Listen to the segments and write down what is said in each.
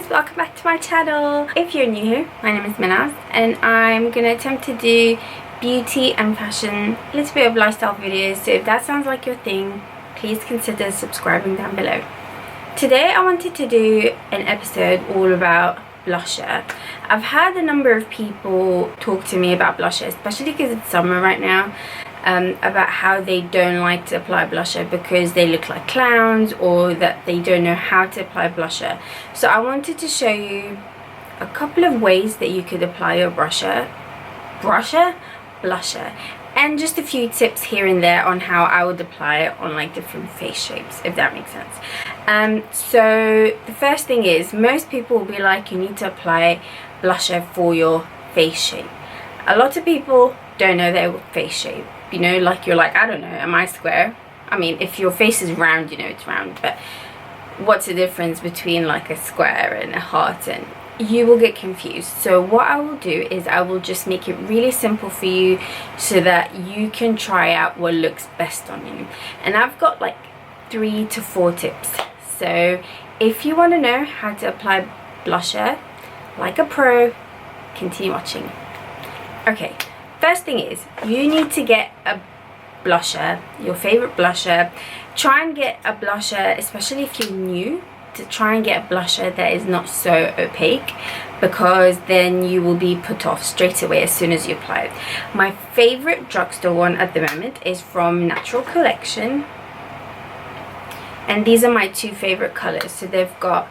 welcome back to my channel. If you're new here, my name is Minaz and I'm gonna attempt to do beauty and fashion, a little bit of lifestyle videos. So if that sounds like your thing, please consider subscribing down below. Today I wanted to do an episode all about blusher. I've had a number of people talk to me about blusher, especially because it's summer right now, about how they don't like to apply blusher because they look like clowns, or that they don't know how to apply blusher. So I wanted to show you a couple of ways that you could apply your blusher, and just a few tips here and there on how I would apply it on like different face shapes, if that makes sense. So the first thing is, most people will be like, you need to apply blusher for your face shape. A lot of people don't know their face shape, you know, like you're like, I don't know, am I square? I mean, if your face is round, you know it's round, but what's the difference between like a square and a heart? And you will get confused. So what I will do is I will just make it really simple for you so that you can try out what looks best on you. And I've got like 3 to 4 tips. So if you want to know how to apply blusher like a pro, continue watching. Okay, first thing is, you need to get a blusher, your favorite blusher. Try and get a blusher, especially if you're new, to try and get a blusher that is not so opaque, because then you will be put off straight away as soon as you apply it. My favorite drugstore one at the moment is from Natural Collection, and these are my 2 favorite colors. So they've got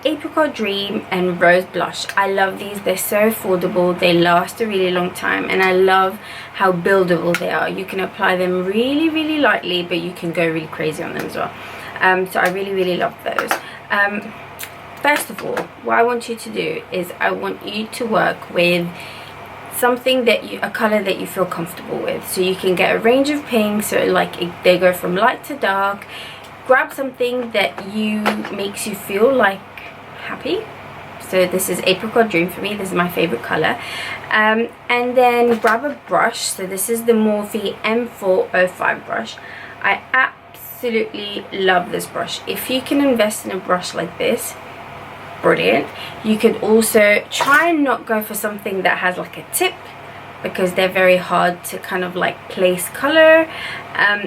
Apricot Dream and Rose Blush. I love these. They're so affordable, they last a really long time, and I love how buildable they are. You can apply them really lightly, but you can go really crazy on them as well. So I really love those. First of all, what I want you to do is I want you to work with something that a color that you feel comfortable with. So you can get a range of pinks, so like they go from light to dark. Grab something that makes you feel like happy. So this is Apricot Dream for me. This is my favorite color. And then grab a brush. So this is the Morphe M405 brush. I absolutely love this brush. If you can invest in a brush like this, brilliant. You could also try and not go for something that has like a tip, because they're very hard to kind of like place color.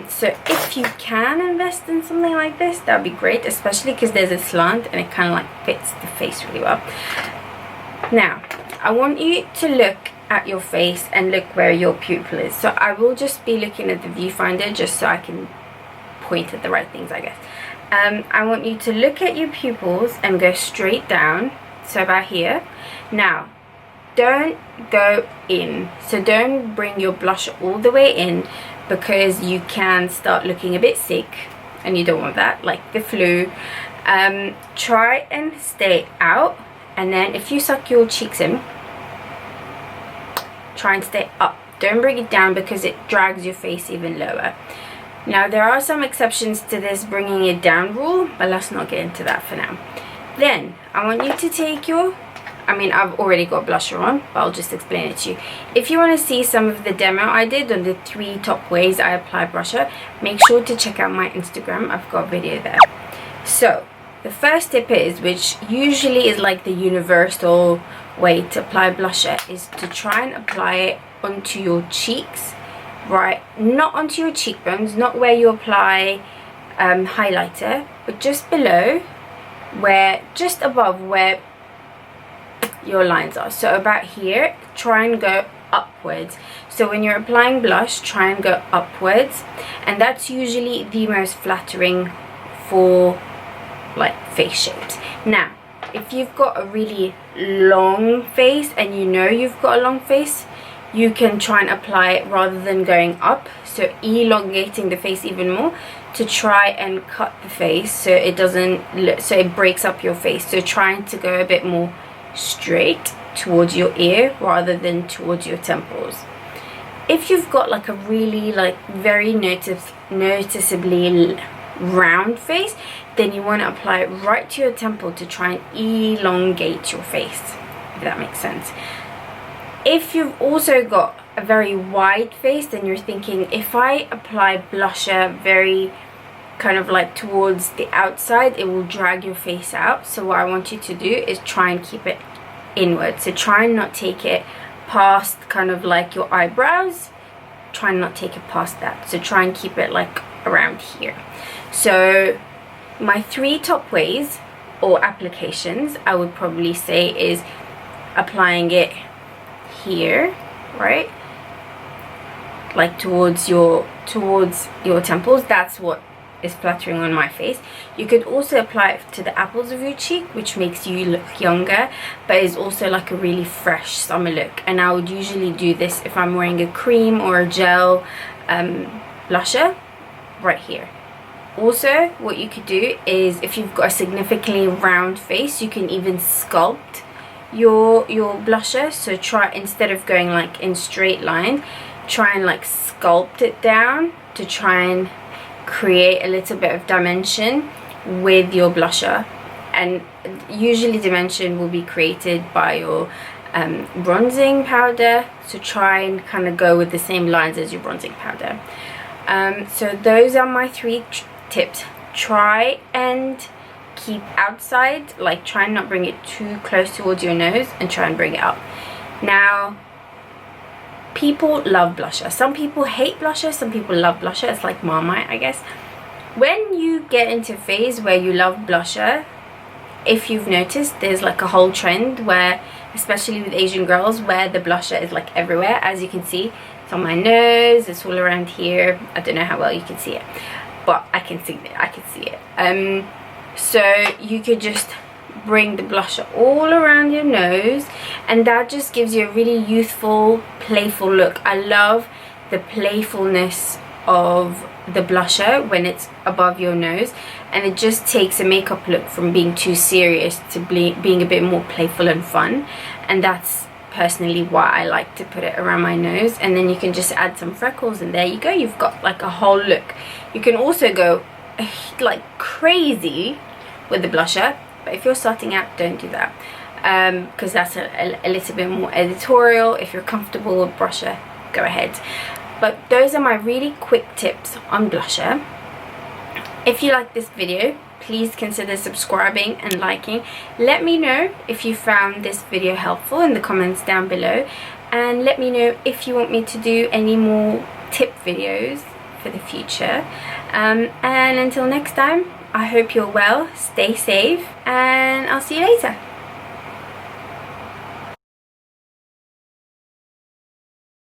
So if you can invest in something like this, that would be great, especially because there's a slant and it kind of like fits the face really well. Now I want you to look at your face and look where your pupil is. So I will just be looking at the viewfinder just so I can point at the right things, I guess. I want you to look at your pupils and go straight down, so about here. Now don't go in, so don't bring your blush all the way in, because you can start looking a bit sick and you don't want that, like the flu. Try and stay out, and then if you suck your cheeks in, try and stay up. Don't bring it down, because it drags your face even lower. Now there are some exceptions to this bringing it down rule, but let's not get into that for now. Then I want you to take your, I've already got blusher on, but I'll just explain it to you. If you want to see some of the demo I did on the 3 top ways I apply blusher, make sure to check out my Instagram. I've got a video there. So the first tip is, which usually is like the universal way to apply blusher, is to try and apply it onto your cheeks, right? Not onto your cheekbones, not where you apply highlighter, but just below, where, just above where your lines are. So about here, try and go upwards. So when you're applying blush, try and go upwards, and that's usually the most flattering for like face shapes. Now if you've got a really long face and you know you've got a long face, you can try and apply it rather than going up, so elongating the face even more, to try and cut the face so it doesn't look, so it breaks up your face. So trying to go a bit more straight towards your ear rather than towards your temples. If you've got like a really like very noticeably round face, then you want to apply it right to your temple to try and elongate your face, if that makes sense. If you've also got a very wide face, then you're thinking, if I apply blusher very kind of like towards the outside, it will drag your face out. So what I want you to do is try and keep it inward. So try and not take it past kind of like your eyebrows. Try and not take it past that. So try and keep it like around here. So my 3 top ways or applications, I would probably say, is applying it here, right, like towards your temples. That's what is flattering on my face. You could also apply it to the apples of your cheek, which makes you look younger, but is also like a really fresh summer look. And I would usually do this if I'm wearing a cream or a gel blusher right here. Also, what you could do is, if you've got a significantly round face, you can even sculpt your blusher. So try, instead of going like in straight line, try and like sculpt it down to try and create a little bit of dimension with your blusher. And usually dimension will be created by your bronzing powder, so try and kind of go with the same lines as your bronzing powder. So those are my 3 tips. Try and keep outside, like try and not bring it too close towards your nose, and try and bring it up. Now, people love blusher. Some people hate blusher, some people love blusher. It's like Marmite, I guess. When you get into a phase where you love blusher, if you've noticed, there's like a whole trend where, especially with Asian girls, where the blusher is like everywhere. As you can see, it's on my nose, it's all around here. I don't know how well you can see it, but I can see it. So you could just bring the blusher all around your nose, and that just gives you a really youthful, playful look. I love the playfulness of the blusher when it's above your nose, and it just takes a makeup look from being too serious to being a bit more playful and fun. And that's personally why I like to put it around my nose. And then you can just add some freckles, and there you go, you've got like a whole look. You can also go like crazy with the blusher, but if you're starting out, don't do that, because that's a little bit more editorial. If you're comfortable with blusher, go ahead. But those are my really quick tips on blusher. If you like this video, please consider subscribing and liking. Let me know if you found this video helpful in the comments down below, and let me know if you want me to do any more tip videos for the future. And until next time, I hope you're well, stay safe, and I'll see you later.